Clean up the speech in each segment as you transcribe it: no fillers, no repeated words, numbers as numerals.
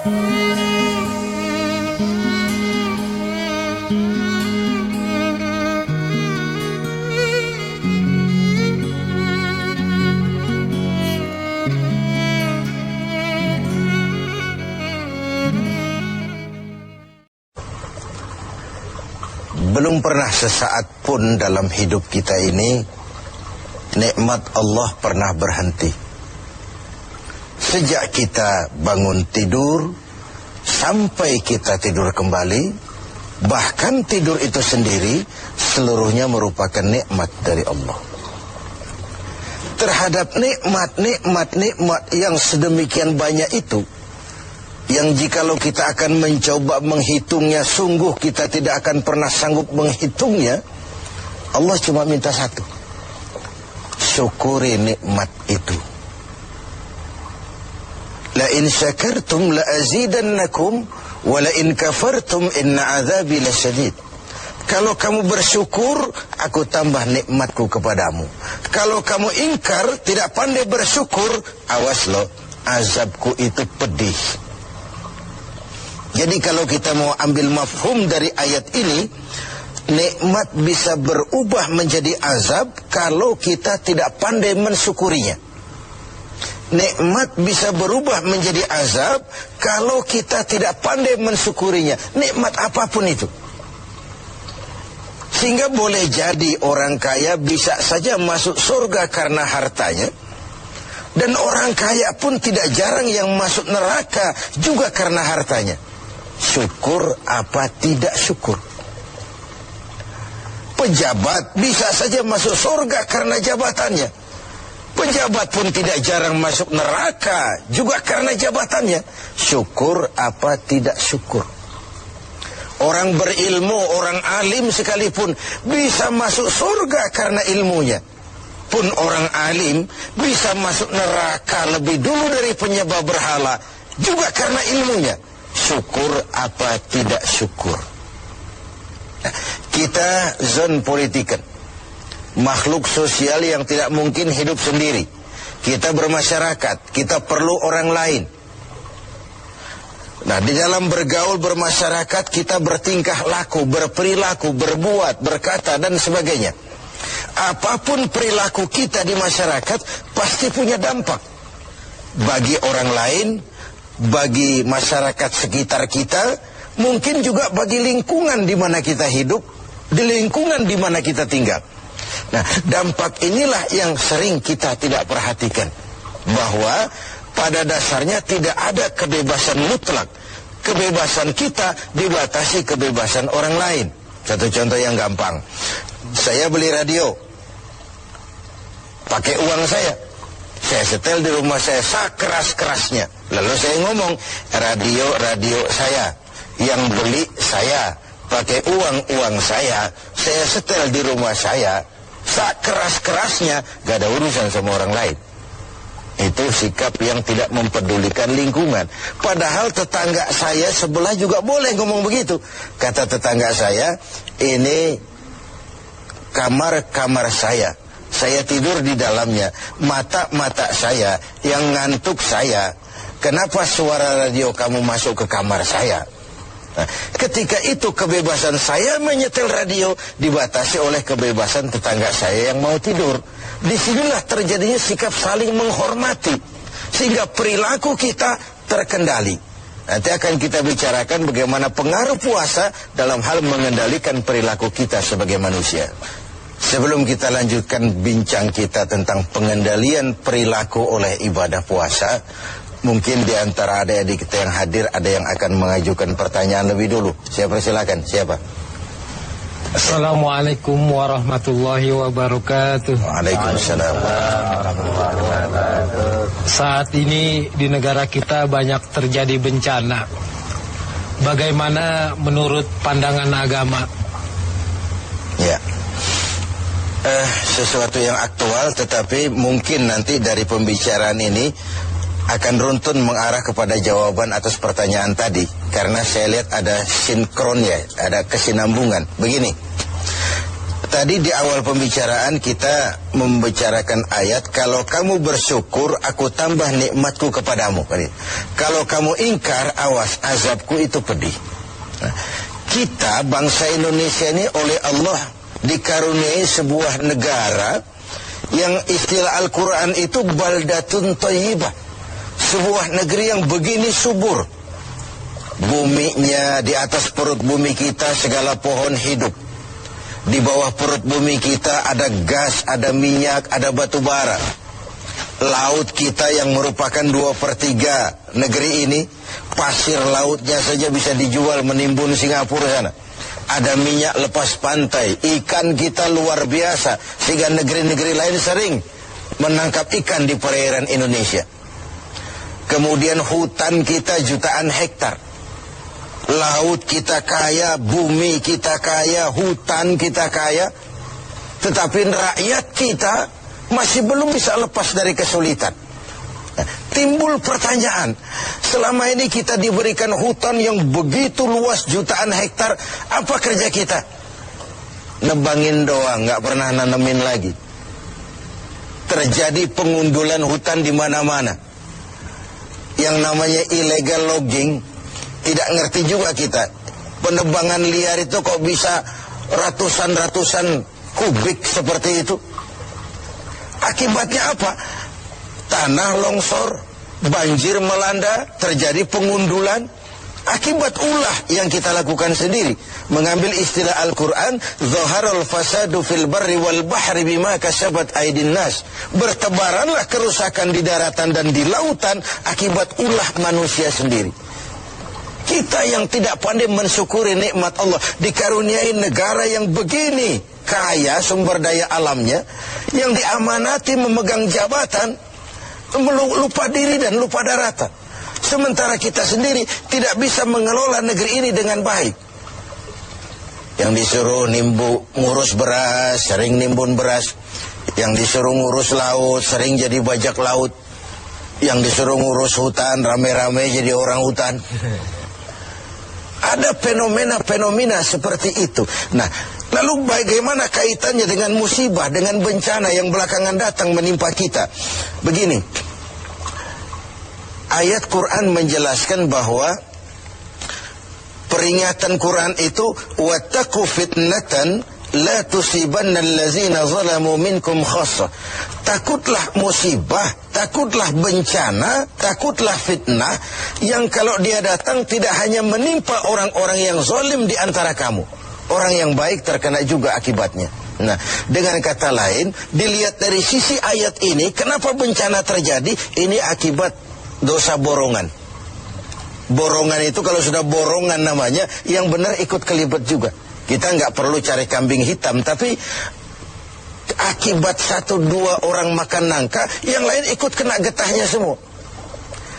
Belum pernah sesaat pun dalam hidup kita ini nikmat Allah pernah berhenti. Sejak kita bangun tidur sampai kita tidur kembali, bahkan tidur itu sendiri seluruhnya merupakan nikmat dari Allah. Terhadap nikmat yang sedemikian banyak itu, yang jikalau kita akan mencoba menghitungnya, sungguh kita tidak akan pernah sanggup menghitungnya. Allah cuma minta satu: syukuri nikmat itu. La in syakartum la azidannakum wa la in kafartum inna azabi lasyadid. Kalau kamu bersyukur, aku tambah nikmatku kepadamu. Kalau kamu ingkar, tidak pandai bersyukur, awas loh, azabku itu pedih. Jadi kalau kita mau ambil mafhum dari ayat ini, nikmat bisa berubah menjadi azab kalau kita tidak pandai mensyukurinya. Nikmat bisa berubah menjadi azab kalau kita tidak pandai mensyukurinya. Nikmat apapun itu. Sehingga boleh jadi orang kaya bisa saja masuk surga karena hartanya. Dan orang kaya pun tidak jarang yang masuk neraka juga karena hartanya. Syukur apa tidak syukur. Pejabat bisa saja masuk surga karena jabatannya. Pejabat pun tidak jarang masuk neraka juga karena jabatannya. Syukur apa tidak syukur. Orang berilmu, orang alim sekalipun bisa masuk surga karena ilmunya. Pun orang alim bisa masuk neraka lebih dulu dari penyembah berhala juga karena ilmunya. Syukur apa tidak syukur. Nah, kita zon politikan, makhluk sosial yang tidak mungkin hidup sendiri. Kita bermasyarakat, kita perlu orang lain. Nah, di dalam bergaul bermasyarakat kita bertingkah laku, berperilaku, berbuat, berkata dan sebagainya. Apapun perilaku kita di masyarakat pasti punya dampak bagi orang lain, bagi masyarakat sekitar kita, mungkin juga bagi lingkungan di mana kita hidup, di lingkungan di mana kita tinggal. Nah, dampak inilah yang sering kita tidak perhatikan, bahwa pada dasarnya tidak ada kebebasan mutlak. Kebebasan kita dibatasi kebebasan orang lain. Satu contoh yang gampang, saya beli radio pakai uang saya setel di rumah saya sekeras-kerasnya. Lalu saya ngomong, radio saya, yang beli saya, pakai uang saya setel di rumah saya, sekeras-kerasnya, gak ada urusan sama orang lain. Itu sikap yang tidak mempedulikan lingkungan. Padahal tetangga saya sebelah juga boleh ngomong begitu. Kata tetangga saya, ini kamar saya tidur di dalamnya, mata saya yang ngantuk saya. Kenapa suara radio kamu masuk ke kamar saya? Nah, ketika itu kebebasan saya menyetel radio dibatasi oleh kebebasan tetangga saya yang mau tidur. Disinilah terjadinya sikap saling menghormati, sehingga perilaku kita terkendali. Nanti akan kita bicarakan bagaimana pengaruh puasa dalam hal mengendalikan perilaku kita sebagai manusia. Sebelum kita lanjutkan bincang kita tentang pengendalian perilaku oleh ibadah puasa, mungkin di antara adik-adik kita yang hadir ada yang akan mengajukan pertanyaan lebih dulu. Saya persilakan, siapa? Assalamualaikum warahmatullahi wabarakatuh. Waalaikumsalam warahmatullahi wabarakatuh. Saat ini di negara kita banyak terjadi bencana. Bagaimana menurut pandangan agama? Ya, sesuatu yang aktual, tetapi mungkin nanti dari pembicaraan ini akan runtun mengarah kepada jawaban atas pertanyaan tadi, karena saya lihat ada sinkronnya, ada kesinambungan. Begini, Tadi di awal pembicaraan kita membicarakan ayat, kalau kamu bersyukur aku tambah nikmatku kepadamu. Kalau kamu ingkar, awas, azabku itu pedih. Nah, kita bangsa Indonesia ini oleh Allah dikaruniai sebuah negara yang istilah Al-Quran itu baldatun thayyibah, sebuah negeri yang begini subur. Buminya, di atas perut bumi kita segala pohon hidup. Di bawah perut bumi kita ada gas, ada minyak, ada batu bara. Laut kita yang merupakan 2/3 negeri ini, pasir lautnya saja bisa dijual menimbun Singapura sana. Ada minyak lepas pantai, ikan kita luar biasa, sehingga negeri-negeri lain sering menangkap ikan di perairan Indonesia. Kemudian hutan kita jutaan hektar. Laut kita kaya, bumi kita kaya, hutan kita kaya. Tetapi rakyat kita masih belum bisa lepas dari kesulitan. Timbul pertanyaan, selama ini kita diberikan hutan yang begitu luas jutaan hektar, apa kerja kita? Nebangin doang, nggak pernah nanemin lagi. Terjadi pengundulan hutan di mana-mana. Yang namanya illegal logging, tidak ngerti juga kita. Penebangan liar itu kok bisa ratusan kubik seperti itu. Akibatnya apa? Tanah longsor, banjir melanda, terjadi pengundulan. Akibat ulah yang kita lakukan sendiri. Mengambil istilah Al-Quran, Zaharul fasadu fil barri wal bahri bima kasabat aydin nas. Bertebaranlah kerusakan di daratan dan di lautan akibat ulah manusia sendiri. Kita yang tidak pandai mensyukuri nikmat Allah, dikaruniai negara yang begini kaya sumber daya alamnya, yang diamanati memegang jabatan, lupa diri dan lupa daratan. Sementara kita sendiri tidak bisa mengelola negeri ini dengan baik. Yang disuruh ngurus beras, sering nimbun beras. Yang disuruh ngurus laut, sering jadi bajak laut. Yang disuruh ngurus hutan, rame-rame jadi orang hutan. Ada fenomena-fenomena seperti itu. Nah, lalu bagaimana kaitannya dengan musibah, dengan bencana yang belakangan datang menimpa kita? Begini, ayat Quran menjelaskan bahwa peringatan Quran itu wattaqu fitnatan la tusibanna allazina zalamu minkum khassa. Takutlah musibah, takutlah bencana, takutlah fitnah yang kalau dia datang tidak hanya menimpa orang-orang yang zalim di antara kamu. Orang yang baik terkena juga akibatnya. Nah, dengan kata lain, dilihat dari sisi ayat ini, kenapa bencana terjadi? Ini akibat dosa borongan. Borongan itu kalau sudah borongan namanya, yang benar ikut kelibet juga. Kita nggak perlu cari kambing hitam, tapi akibat 1-2 orang makan nangka, yang lain ikut kena getahnya semua.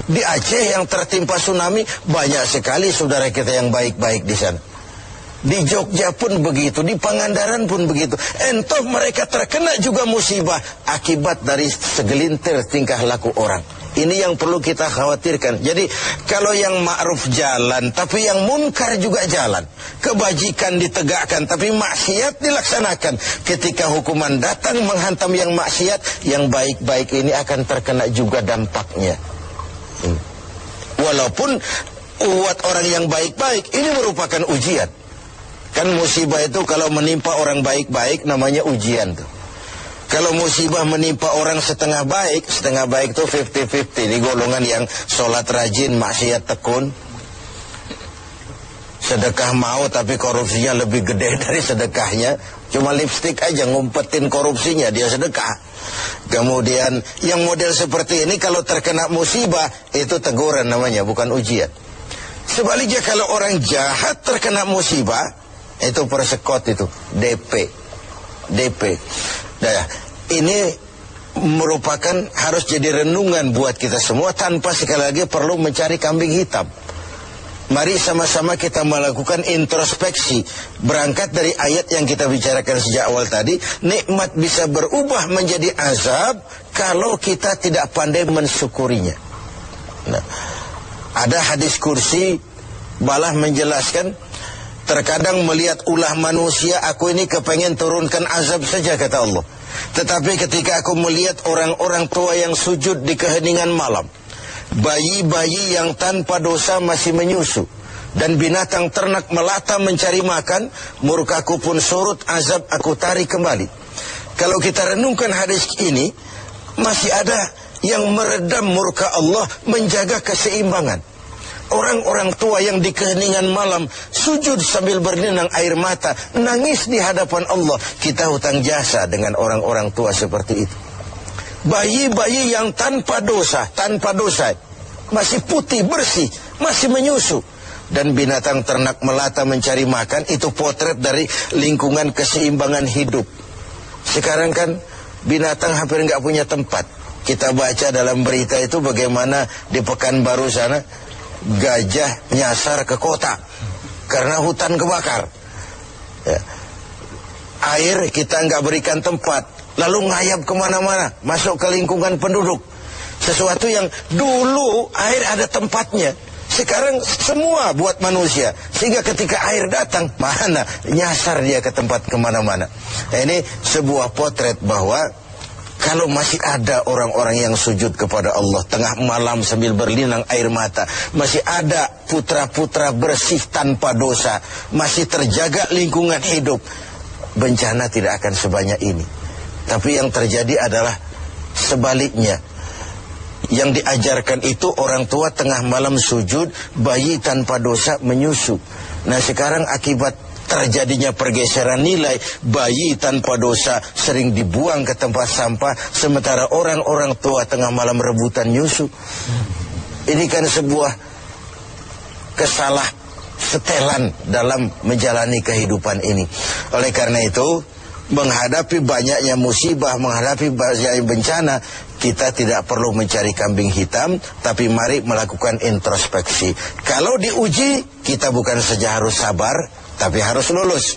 Di Aceh yang tertimpa tsunami, banyak sekali saudara kita yang baik-baik di sana. Di Jogja pun begitu, di Pangandaran pun begitu. Entah mereka terkena juga musibah akibat dari segelintir tingkah laku orang. Ini yang perlu kita khawatirkan. Jadi kalau yang ma'ruf jalan, tapi yang munkar juga jalan. Kebajikan ditegakkan, tapi maksiat dilaksanakan. Ketika hukuman datang menghantam yang maksiat, yang baik-baik ini akan terkena juga dampaknya. Walaupun buat orang yang baik-baik, ini merupakan ujian. Kan musibah itu kalau menimpa orang baik-baik namanya ujian tuh. Kalau musibah menimpa orang setengah baik itu 50-50. Di golongan yang sholat rajin, maksiat tekun. Sedekah mau tapi korupsinya lebih gede dari sedekahnya. Cuma lipstik aja ngumpetin korupsinya, dia sedekah. Kemudian yang model seperti ini kalau terkena musibah, itu teguran namanya, bukan ujian. Sebaliknya kalau orang jahat terkena musibah, itu persekot itu, DP. Nah, ini merupakan harus jadi renungan buat kita semua tanpa sekali lagi perlu mencari kambing hitam. Mari sama-sama kita melakukan introspeksi. Berangkat dari ayat yang kita bicarakan sejak awal tadi, nikmat bisa berubah menjadi azab kalau kita tidak pandai mensyukurinya. Nah, ada hadis kursi, balah menjelaskan, Terkadang melihat ulah manusia, aku ini kepengen turunkan azab saja, kata Allah. Tetapi ketika aku melihat orang-orang tua yang sujud di keheningan malam, bayi-bayi yang tanpa dosa masih menyusu, dan binatang ternak melata mencari makan, murkaku pun surut, azab aku tarik kembali. Kalau kita renungkan hadis ini, masih ada yang meredam murka Allah, menjaga keseimbangan. Orang-orang tua yang di keheningan malam sujud sambil berlinang air mata, nangis di hadapan Allah. Kita hutang jasa dengan orang-orang tua seperti itu. Bayi-bayi yang tanpa dosa, masih putih, bersih, masih menyusu. Dan binatang ternak melata mencari makan, itu potret dari lingkungan keseimbangan hidup. Sekarang kan binatang hampir nggak punya tempat. Kita baca dalam berita itu bagaimana di Pekanbaru sana, gajah nyasar ke kota karena hutan kebakar. Ya. Air kita nggak berikan tempat, lalu ngayap kemana-mana, masuk ke lingkungan penduduk. Sesuatu yang dulu air ada tempatnya, sekarang semua buat manusia. Sehingga ketika air datang, mana nyasar dia ke tempat kemana-mana. Nah, ini sebuah potret bahwa kalau masih ada orang-orang yang sujud kepada Allah tengah malam sambil berlinang air mata, masih ada putra-putra bersih tanpa dosa, masih terjaga lingkungan hidup, bencana tidak akan sebanyak ini. Tapi yang terjadi adalah sebaliknya. Yang diajarkan itu orang tua tengah malam sujud, bayi tanpa dosa menyusu. Nah sekarang akibat terjadinya pergeseran nilai, bayi tanpa dosa sering dibuang ke tempat sampah, sementara orang-orang tua tengah malam rebutan nyusu. Ini kan sebuah kesalah setelan dalam menjalani kehidupan ini. Oleh karena itu, menghadapi banyaknya musibah, menghadapi banyaknya bencana, kita tidak perlu mencari kambing hitam, tapi mari melakukan introspeksi. Kalau diuji, kita bukan saja harus sabar, tapi harus lulus.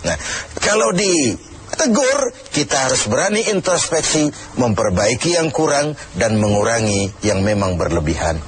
Nah, kalau ditegur, kita harus berani introspeksi, memperbaiki yang kurang dan mengurangi yang memang berlebihan.